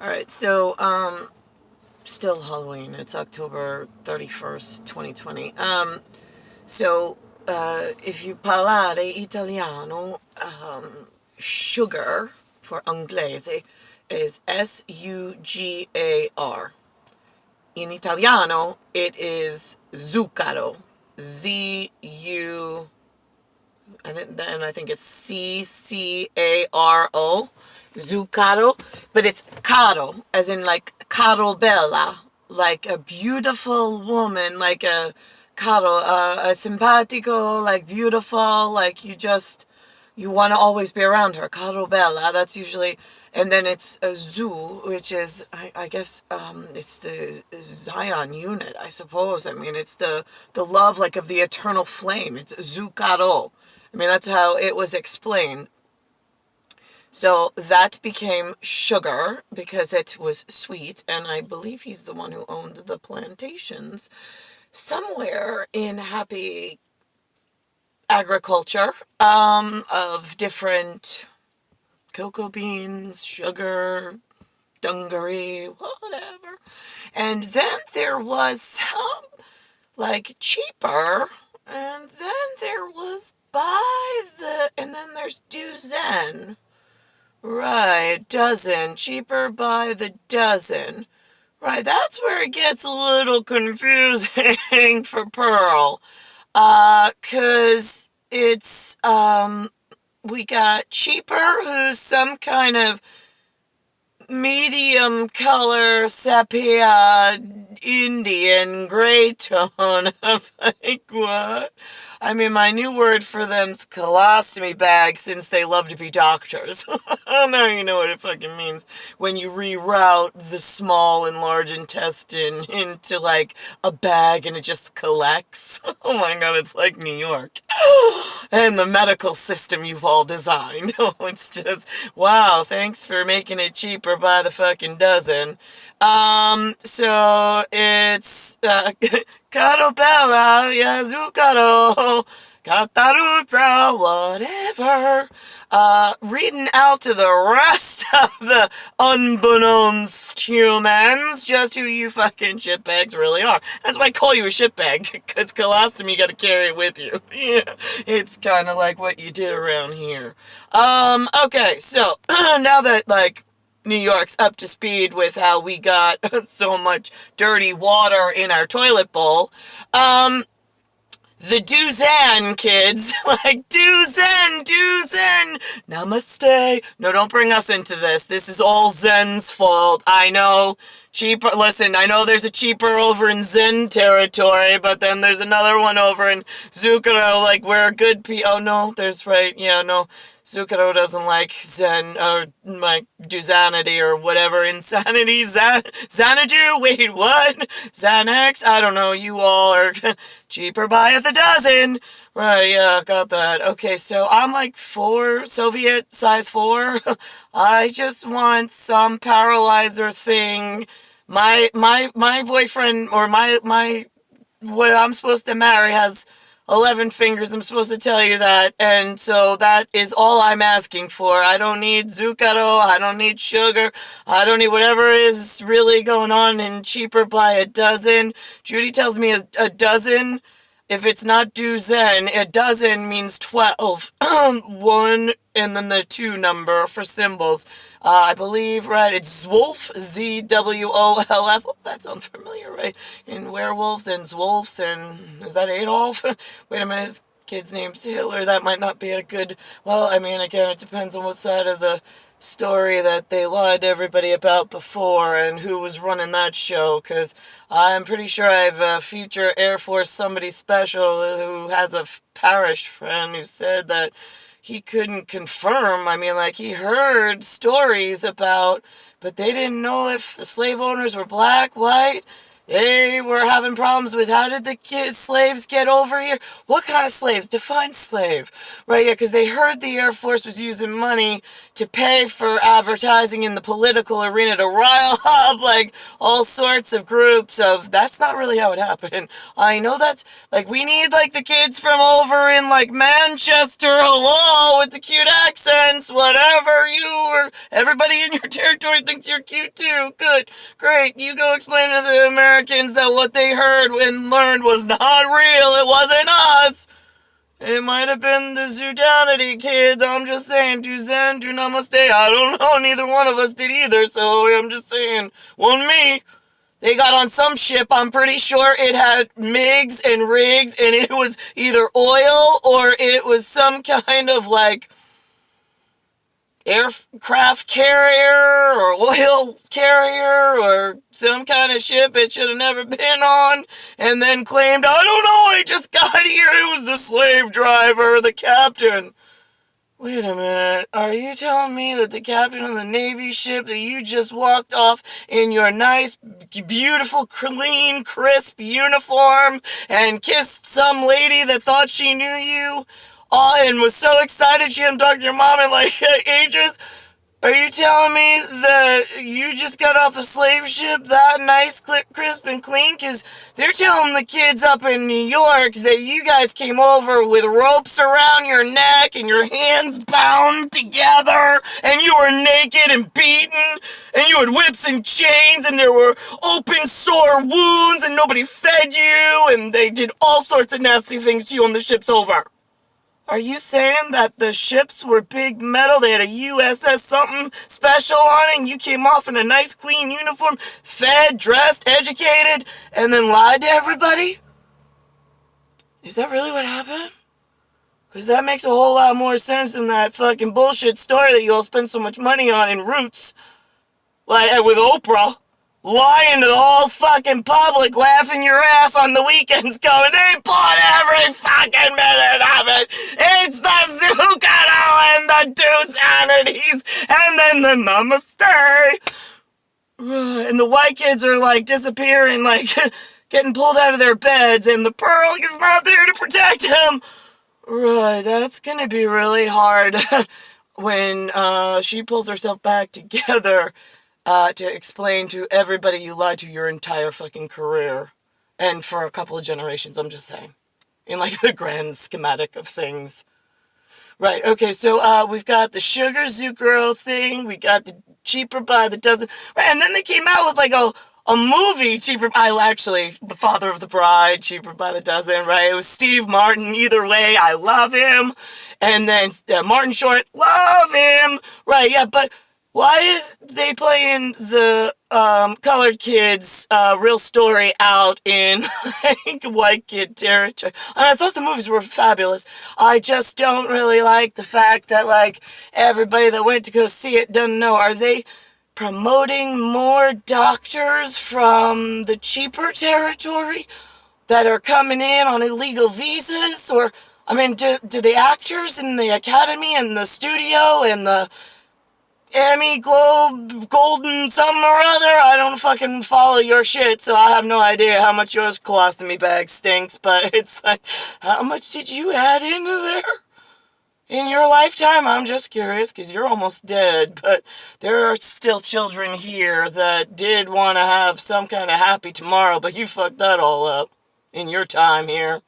Alright, so, still Halloween. It's October 31st, 2020. If you parlare italiano, sugar for inglese is S-U-G-A-R. In Italiano, it is zucchero. Z-U... and I think it's C-C-A-R-O, zucchero, but it's caro, as in like caro bella, like a beautiful woman, like a caro, a simpatico, like beautiful, like you want to always be around her, caro bella, that's usually, and then it's a zoo, which is, I guess, it's the Zion unit, I suppose. I mean, it's the love, like, of the eternal flame. It's zucchero. I mean, that's how it was explained. So that became sugar because it was sweet, and I believe he's the one who owned the plantations somewhere in happy agriculture of different cocoa beans, sugar, dungaree, whatever. And then there was some, like, cheaper, and then there was and then there's dozen. Right, dozen. Cheaper by the dozen. Right, that's where it gets a little confusing for Pearl. 'Cause it's, we got cheaper, who's some kind of medium color sepia Indian gray tone of like, what? I mean, my new word for them's colostomy bag, since they love to be doctors. Now you know what it fucking means when you reroute the small and large intestine into like a bag and it just collects. Oh my god, it's like New York. And the medical system you've all designed. Oh, it's just, wow, thanks for making it cheaper by the fucking dozen. So it's, caro bella, yeah, zucchero, cataruta, whatever. Reading out to the rest of the unbeknownst humans just who you fucking shitbags really are. That's why I call you a shitbag, because colostomy you gotta carry it with you. Yeah, it's kind of like what you did around here. Okay, so, now that, like, New York's up to speed with how we got so much dirty water in our toilet bowl, the Duzan kids, like, Duzen, namaste. No, don't bring us into this. This is all Zen's fault. I know, cheaper, listen, I know there's a cheaper over in Zen territory, but then there's another one over in Zucchero, like, where good oh no, there's right, yeah, no, Zucchero doesn't like Zen, or my Duzanity, or whatever, insanity, Xanadu, wait, what? Xanax? I don't know, you all are cheaper by the dozen. Right, yeah, got that. Okay, so I'm like 4, Soviet size 4. I just want some paralyzer thing. My boyfriend, or my what I'm supposed to marry has 11 fingers. I'm supposed to tell you that. And so that is all I'm asking for. I don't need zucchero. I don't need sugar. I don't need whatever is really going on in cheaper by a dozen. Judy tells me a dozen. If it's not dozen, a dozen means 12. 1 and then the 2 number for symbols. I believe, right, it's Zwolf, Z-W-O-L-F. Oh, that sounds familiar, right? In werewolves and Zwolfs, and is that Adolf? Wait a minute, his kid's name's Hitler. That might not be a good, well, I mean, again, it depends on what side of the story that they lied to everybody about before and who was running that show, because I'm pretty sure I have a future Air Force somebody special who has a parish friend who said that he couldn't confirm. I mean, like, he heard stories about, but they didn't know if the slave owners were black, white, They were having problems with how did the slaves get over here? What kind of slaves? Define slave. Right, yeah, because they heard the Air Force was using money to pay for advertising in the political arena to rile up, like, all sorts of groups of, that's not really how it happened. I know that's, like, we need, like, the kids from over in, like, Manchester, hello, with the cute accents, whatever, everybody in your territory thinks you're cute too, good, great, you go explain to the Americans that what they heard and learned was not real. It wasn't us. It might have been the Zoodanity kids. I'm just saying, do Zen, do Namaste. I don't know. Neither one of us did either, so I'm just saying. Wasn't me. They got on some ship. I'm pretty sure it had MiGs and rigs, and it was either oil or it was some kind of, like, aircraft carrier or oil carrier or some kind of ship it should have never been on, and then claimed, I don't know, I just got here, it was the slave driver, the captain. Wait a minute, are you telling me that the captain of the Navy ship that you just walked off in your nice, beautiful, clean, crisp uniform and kissed some lady that thought she knew you, and was so excited she hadn't talked to your mom in like ages? Are you telling me that you just got off a slave ship that nice, crisp, and clean? Because they're telling the kids up in New York that you guys came over with ropes around your neck and your hands bound together, and you were naked and beaten, and you had whips and chains, and there were open sore wounds, and nobody fed you, and they did all sorts of nasty things to you on the ships over. Are you saying that the ships were big metal, they had a USS something special on it, and you came off in a nice clean uniform, fed, dressed, educated, and then lied to everybody? Is that really what happened? Because that makes a whole lot more sense than that fucking bullshit story that you all spend so much money on in Roots. Like, with Oprah. Lying to the whole fucking public, laughing your ass on the weekends, going, they bought every fucking minute of it. It's the Zucchero and the two sanities, and then the namaste. And the white kids are like disappearing, like getting pulled out of their beds, and the Pearl is not there to protect them. Right, that's gonna be really hard when she pulls herself back together. To explain to everybody you lied to your entire fucking career. And for a couple of generations, I'm just saying. In like the grand schematic of things. Right, okay, so we've got the Sugar Zucchero thing, we got the Cheaper by the Dozen, right, and then they came out with like a movie, The Father of the Bride, Cheaper by the Dozen, right? It was Steve Martin, either way, I love him. And then Martin Short, love him. Right, yeah, but why is they playing the colored kids' real story out in like white kid territory? And I thought the movies were fabulous. I just don't really like the fact that like everybody that went to go see it doesn't know. Are they promoting more doctors from the cheaper territory that are coming in on illegal visas? Or, I mean, do the actors in the Academy and the studio and the Emmy, Globe, Golden, something or other, I don't fucking follow your shit, so I have no idea how much yours colostomy bag stinks, but it's like, how much did you add into there? In your lifetime? I'm just curious, because you're almost dead, but there are still children here that did want to have some kind of happy tomorrow, but you fucked that all up in your time here.